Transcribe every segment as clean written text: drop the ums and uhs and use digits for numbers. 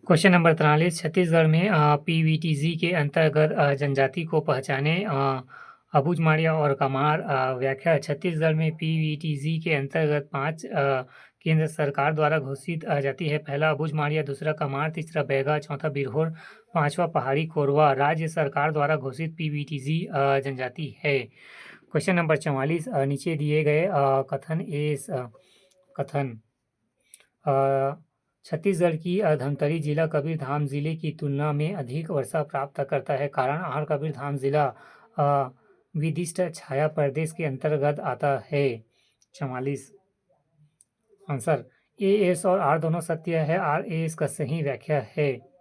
Question number 43 Chhattisgarh में PVTG के अंतर्गत जनजाति को पहचाने अबूझमाड़िया और कमार। व्याख्या छत्तीसगढ़ में पीवीटीजी के अंतर्गत 5 केंद्र सरकार द्वारा घोषित जाति है। पहला अबूझमाड़िया, दूसरा कमार, तीसरा बैगा, चौथा बिरहोर, पांचवा पहाड़ी कोरवा। राज्य सरकार द्वारा घोषित पीवीटीजी जनजाति है। क्वेश्चन नंबर 44 नीचे दिए गए कथन छत्तीसगढ़ की धमतरी जिला कबीरधाम जिले की तुलना में अधिक वर्षा प्राप्त करता है। कारण आर कबीरधाम जिला विशिष्ट छाया प्रदेश के अंतर्गत आता है। 44 आंसर ए एस और आर दोनों सत्य है। आर ए एस का सही व्याख्या है।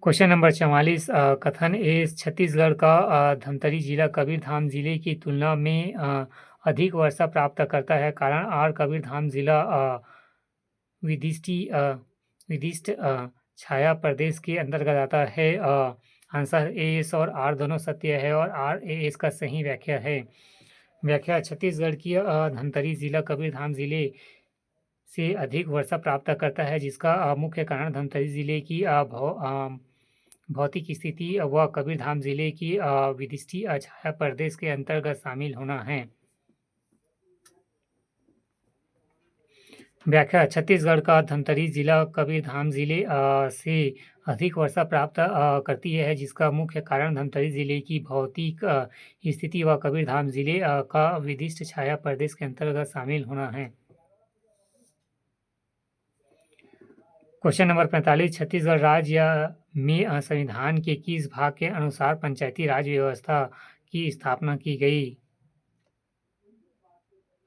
क्वेश्चन नंबर 44 कथन ए छत्तीसगढ़ का धमतरी जिला कबीरधाम जिले की तुलना में अधिक वर्षा प्राप्त करता है। कारण आर कबीरधाम जिला विशिष्ट छाया प्रदेश के अंतर्गत आता है। आंसर ए एस और आर दोनों सत्य है और आर ए एस का सही व्याख्या है। व्याख्या छत्तीसगढ़ की धमतरी जिला कबीरधाम जिले से अधिक वर्षा प्राप्त करता है, जिसका मुख्य कारण धमतरी जिले की भौतिक स्थिति व कबीरधाम जिले की विशिष्ट छाया प्रदेश के अंतर्गत शामिल होना है। व्याख्या छत्तीसगढ़ का धमतरी जिला कबीरधाम जिले से अधिक वर्षा प्राप्त करती है, जिसका मुख्य कारण धमतरी जिले की भौतिक स्थिति व कबीरधाम जिले का विशिष्ट छाया प्रदेश के अंतर्गत शामिल होना है। क्वेश्चन नंबर 45 छत्तीसगढ़ राज्य में संविधान के किस भाग के अनुसार पंचायती राज व्यवस्था की स्थापना की गई?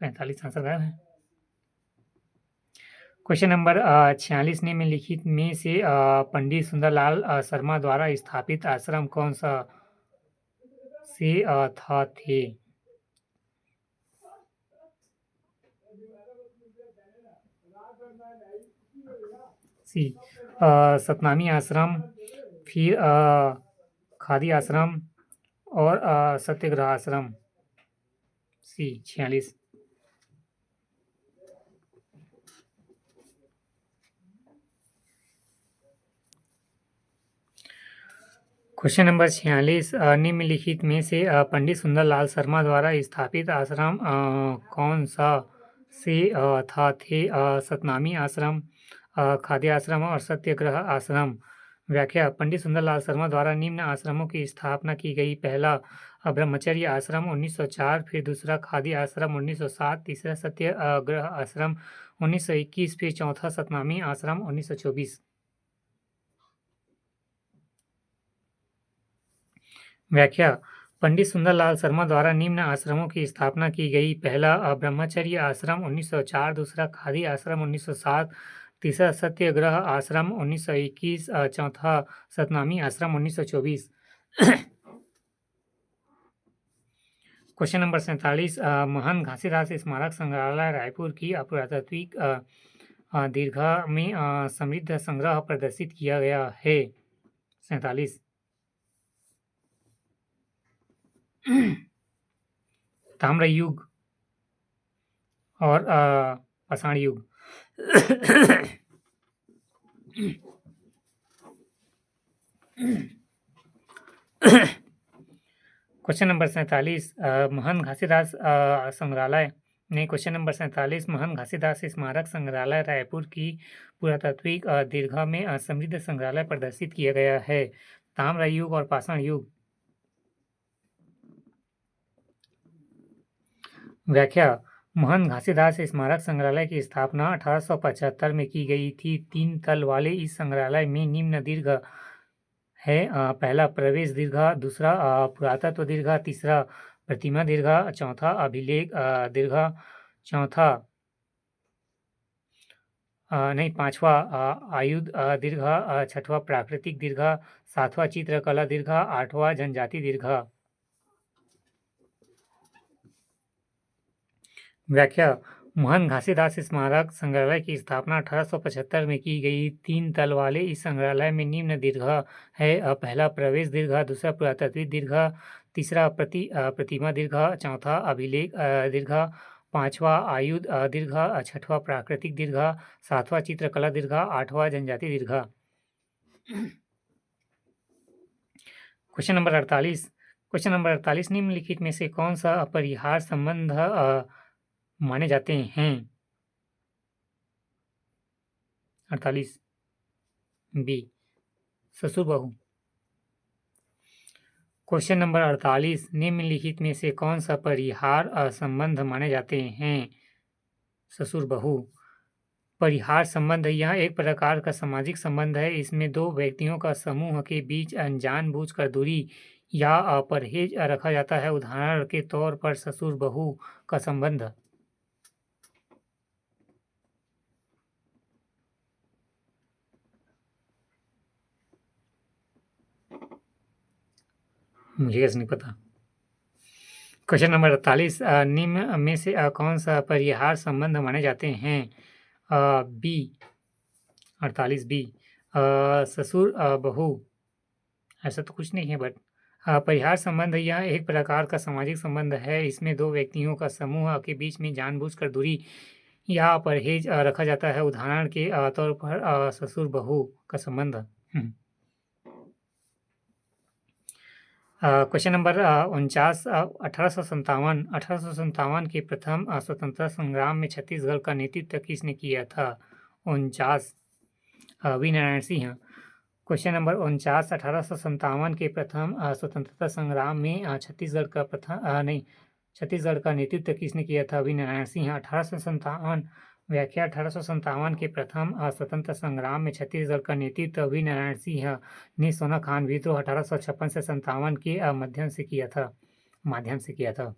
45 आंसर गायब है। क्वेश्चन नंबर 46 निम्नलिखित में से पंडित सुंदरलाल शर्मा द्वारा स्थापित आश्रम कौन सा से थे? सी सतनामी आश्रम, फिर खादी आश्रम और सत्याग्रह आश्रम। सी 46। क्वेश्चन नंबर 46 निम्नलिखित में से पंडित सुंदरलाल शर्मा द्वारा स्थापित आश्रम कौन सा से थे? सतनामी आश्रम, खादी आश्रम और सत्याग्रह आश्रम। व्याख्या पंडित सुंदरलाल शर्मा द्वारा निम्न आश्रमों की स्थापना की गई। पहला ब्रह्मचर्य आश्रम 1904, फिर दूसरा खादी आश्रम 1907, तीसरा सत्याग्रह आश्रम 1921, फिर चौथा सतनामी आश्रम 1924। व्याख्या पंडित सुंदरलाल शर्मा द्वारा निम्न आश्रमों की स्थापना की गई। पहला ब्रह्मचर्य आश्रम 1904, दूसरा खादी आश्रम 1907, तीसरा सत्याग्रह आश्रम 1921, चौथा सतनामी आश्रम 1924। क्वेश्चन नंबर 47 महंत घासीदास स्मारक संग्रहालय रायपुर की पुरातात्विक दीर्घा में समृद्ध संग्रह प्रदर्शित किया गया है। 47 ताम्र युग और पाषाण युग। क्वेश्चन नंबर 47 महंत घासीदास संग्रहालय क्वेश्चन नंबर 47 महंत घासीदास स्मारक संग्रहालय रायपुर की पुरातात्विक दीर्घा में समृद्ध संग्रहालय प्रदर्शित किया गया है। ताम्र युग और पाषाण युग। व्याख्या महंत घासीदास स्मारक संग्रहालय की स्थापना 1875 में की गई थी। 3 तल वाले इस संग्रहालय में निम्न दीर्घ है। पहला प्रवेश दीर्घा, दूसरा पुरातत्व दीर्घा, तीसरा प्रतिमा दीर्घा, चौथा अभिलेख दीर्घा, पांचवा आयुध दीर्घा, छठवां प्राकृतिक दीर्घा, सातवां चित्रकला दीर्घा, आठवां जनजाति दीर्घा। व्याख्या महंत घासीदास स्मारक संग्रहालय की स्थापना 1875 में की गई। 3 तल वाले इस संग्रहालय में निम्न दीर्घा है। पहला प्रवेश दीर्घा, दूसरा पुरातात्विक दीर्घा, तीसरा प्रतिमा दीर्घ, चौथा अभिलेख दीर्घ, पांचवा आयुध दीर्घ, छठवां प्राकृतिक दीर्घ, सातवां चित्रकला दीर्घ, आठवां जनजाति दीर्घ। क्वेश्चन नंबर 48 निम्नलिखित में से कौन सा अपरिहार्य संबंध माने जाते हैं? 48 बी ससुर बहू। क्वेश्चन नंबर 48 निम्नलिखित में से कौन सा परिहार संबंध माने जाते हैं? ससुर बहू। परिहार संबंध यह एक प्रकार का सामाजिक संबंध है। इसमें दो व्यक्तियों का समूह के बीच जानबूझकर दूरी या परहेज रखा जाता है। उदाहरण के तौर पर ससुर बहू का संबंध। मुझे कैसे नहीं पता। क्वेश्चन नंबर 48 निम्न में से कौन सा परिहार संबंध माने जाते हैं? बी 48 बी ससुर बहू। ऐसा तो कुछ नहीं है बट परिहार संबंध यह एक प्रकार का सामाजिक संबंध है। इसमें दो व्यक्तियों का समूह के बीच में जानबूझकर दूरी या परहेज रखा जाता है। उदाहरण के तौर पर ससुर बहू का संबंध। क्वेश्चन नंबर 49 1857 के प्रथम स्वतंत्रता संग्राम में छत्तीसगढ़ का नेतृत्व किसने किया था? 49 V Narayan Singh. Question number 49 1857 के प्रथम स्वतंत्रता संग्राम में छत्तीसगढ़ का नेतृत्व किसने किया था? वी नारायण सिंह। 1857 व्याख्या 1857 के प्रथम स्वतंत्रता संग्राम में छत्तीसगढ़ का नेतृत्व वी नारायण सिंह ने सोना खान विद्रोह 1856 से 57 के माध्यम से किया था।